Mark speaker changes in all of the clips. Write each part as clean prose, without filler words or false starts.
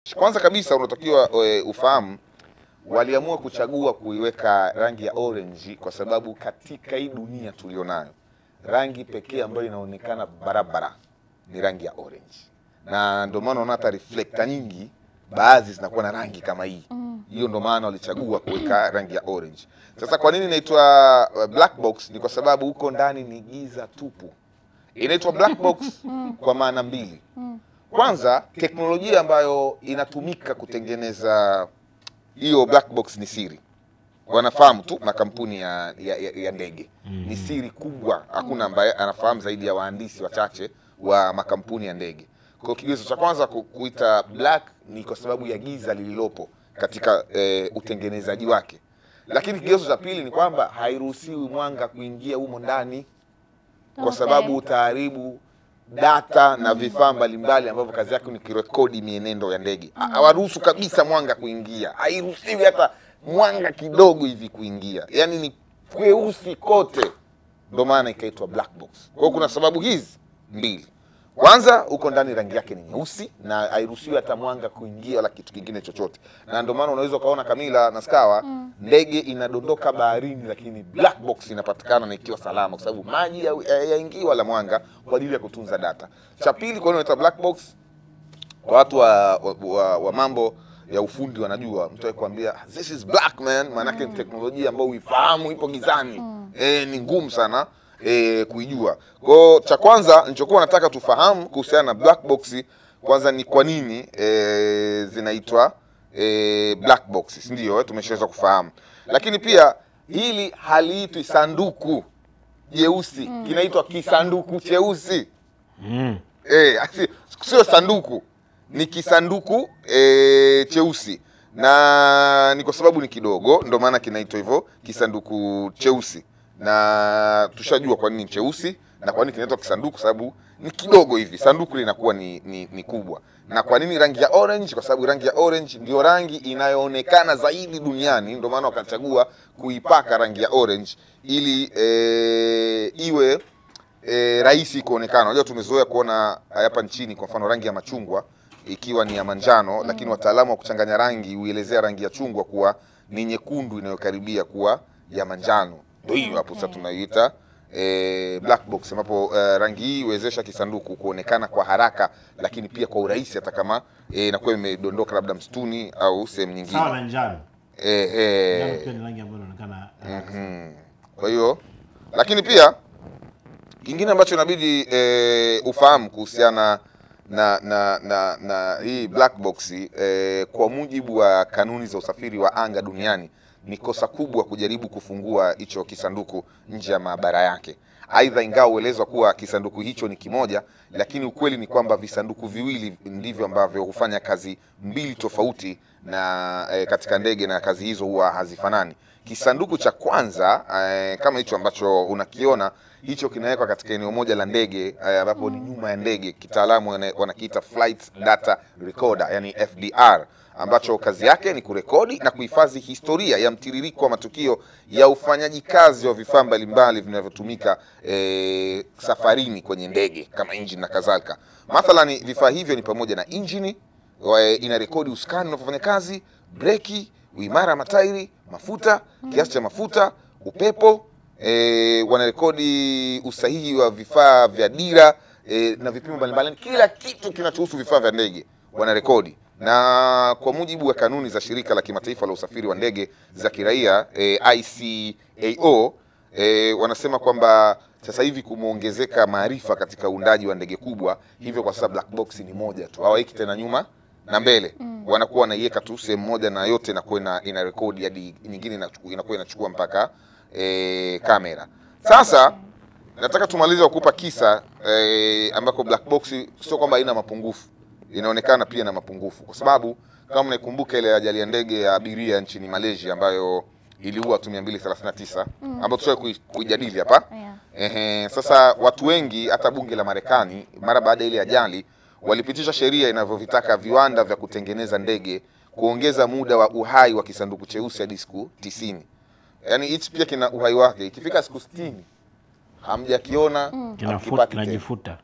Speaker 1: Kwanza kabisa unatakiwa ufahamu waliamua kuchagua kuiweka rangi ya orange kwa sababu katika hii dunia tulionayo rangi pekee ambayo inaonekana barabara ni rangi ya orange. Na ndio maana unaona hata reflector nyingi baadhi zinakuwa na rangi kama hii. Hiyo ndio maana walichagua kuweka rangi ya orange. Sasa kwa nini inaitwa black box? Ni kwa sababu huko ndani ni giza tupu. Inaitwa black box kwa maana mbili. Kwanza, teknolojia ambayo inatumika kutengeneza hiyo black box ni siri. Wanafahamu tu makampuni ya ndege. Ni siri kubwa. Hakuna ambaye anafahamu zaidi ya wahandisi wachache wa makampuni ya ndege. Kwa kigezo cha kwanza kuita black ni kwa sababu ya giza lililopo katika utengenezaji wake. Lakini kigezo cha pili ni kwamba hairuhusiwi mwanga kuingia humo ndani kwa sababu utaharibu data na vifaa mbalimbali ambavyo kazi yake ni kurekodi mienendo ya ndege. Hawaruhusu kabisa mwanga kuingia. Hairuhusiwi hata mwanga kidogo hivi kuingia. Yaani ni kweusi kote. Ndio maana ikaitwa black box. Kwa hiyo kuna sababu hizi mbili. Kwanza huko ndani rangi yake ni nyeusi na hairuhusiwi hata mwanga kuingia wala kitu kingine chochote. Na ndio maana unaweza kaona Kamila na Skawa ndege inadondoka baharini lakini black box inapatikana na ikiwa salama kwa sababu maji yaingii wala mwanga kwa ajili ya kutunza data. Cha pili kwa nini inaitwa black box? Kwa watu wa mambo ya ufundi wanajua, mtu akikwambia this is black man, maana yake teknolojia ambayo uifahamu ipo gizani. Ni ngumu sana kuijua. Kwa cha kwanza nilichokuwa nataka tufahamu kuhusiana na black box kwanza ni kwa nini zinaitwa black boxes. Ndio tumeshaweza kufahamu. Lakini pia hili haliitwi sanduku jeusi, kinaitwa kisanduku cheusi. Sio sanduku, ni kisanduku cheusi. Na ni kwa sababu ni kidogo ndio maana kinaitwa hivyo kisanduku cheusi. Na tushajua kwa nini cheusi na kwa nini kinaitwa kisanduku sababu ni kidogo hivi. Sanduku linakuwa ni kubwa. Na kwa nini rangi ya orange? Kwa sababu rangi ya orange ndio rangi inayoonekana zaidi duniani, ndio maana wakachagua kuipaka rangi ya orange ili iwe rahisi kuonekana. Unajua tumezoea kuona hapa nchini kwa mfano rangi ya machungwa ikiwa ni ya manjano, lakini wataalamu wa kuchanganya rangi huelezea rangi ya chungwa kuwa ni nyekundu inayokaribia kuwa ya manjano. Ndio hiyo hapo sasa tunaiita black box ambapo rangi hii huwezesha kisanduku kuonekana kwa haraka lakini pia kwa urahisi hata kama inakuwa imedondoka labda msituni au sehemu nyingine.
Speaker 2: Sawa na njano. Njano pia ni rangi ambayo inaonekana haraka.
Speaker 1: Kwa hiyo lakini pia kingine ambacho inabidi ufahamu kuhusiana na hii black box kwa mujibu wa kanuni za usafiri wa anga duniani ni kosa kubwa kujaribu kufungua hicho kisanduku nje ya maabara yake. Aidha, ingawa uelezwa kuwa kisanduku hicho ni kimoja, lakini ukweli ni kwamba visanduku viwili ndivyo ambavyo hufanya kazi mbili tofauti na katika ndege, na kazi hizo huwa hazifanani. Kisanduku cha kwanza kama hicho ambacho unakiona, hicho kinawekwa katika eneo moja la ndege ambapo ni nyuma ya ndege. Kitaalamu wanakiita flight data recorder, yani FDR, ambacho kazi yake ni kurekodi na kuhifadhi historia ya mtiririko wa matukio ya ufanyaji kazi wa vifaa mbalimbali vinavyotumika safarini kwenye ndege kama engine na kadhalika. Mathalani vifaa hivyo ni pamoja na engine, inarekodi usukani unavyofanya kazi, breki, uimara matairi, mafuta, kiasi cha mafuta, upepo, wanarekodi usahihi wa vifaa vya dira na vipimo mbalimbali. Kila kitu kinachohusu vifaa vya ndege wanarekodi. Na kwa mujibu wa kanuni za shirika la kimataifa la usafiri wa ndege za kiraia ICAO, wanasema kwamba sasa hivi kumeongezeka maarifa katika uundaji wa ndege kubwa, hivyo kwa sababu black box ni moja tu, hawaiki tena nyuma na mbele. Wanakuwa wanaiweka tu sehemu moja na yote inakuwa ina record hadi nyingine inakuwa inachukua mpaka kamera. Sasa nataka tumalize kukupa kisa ambako black box sio kwamba haina mapungufu, inaonekana pia na mapungufu, kwa sababu kama mnaikumbuka ile ajali ya ndege ya abiria nchini Malaysia ambayo iliua watu 239 ambayo tushawahi kuijadili hapa. Sasa watu wengi hata bunge la Marekani mara baada ile ajali walipitisha sheria inavyovitaka viwanda vya kutengeneza ndege kuongeza muda wa uhai wa kisanduku cheusi hadi siku 90. Yaani hichi pia kina uhai wake. Ikifika siku 60 hamjakiona
Speaker 2: Kinajifuta.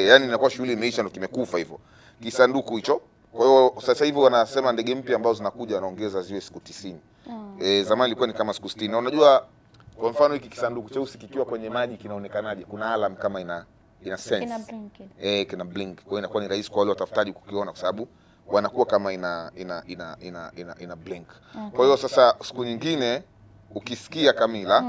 Speaker 1: yani inakuwa shughuli imeisha, ndio kimekufa hivyo. Kisanduku hicho Kwa hiyo sasa hivi wanasema ndege mpya ambazo zinakuja wanaongeza ziwe siku 90. Zamani ilikuwa ni kama siku 60. Na unajua kwa mfano hiki kisanduku cheusi kikiwa kwenye maji kinaonekanaje? Kuna alarm kama ina sense.
Speaker 3: Kina blink.
Speaker 1: Kina blink. Kwa hiyo inakuwa ni rahisi kwa wale watafutaji kukiona kwa sababu wanakuwa kama ina blink. Kwa hiyo sasa siku nyingine ukisikia Kamila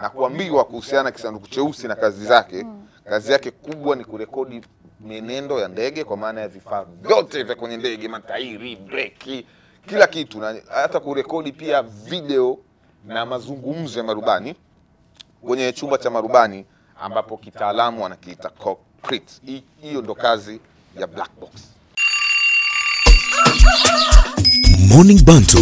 Speaker 1: na kuambiwa kuhusiana kisanduku cheusi na kazi zake, kazi yake kubwa ni kurekodi mienendo ya ndege kwa maana ya vifaa vyote vya kwenye ndege, matairi, breki, kila kitu, na hata kurekodi pia video na mazungumzo ya marubani kwenye chumba cha marubani ambapo kitaalamu wanakiita cockpit. Hiyo ndo kazi ya black box.
Speaker 4: Morning Bantu.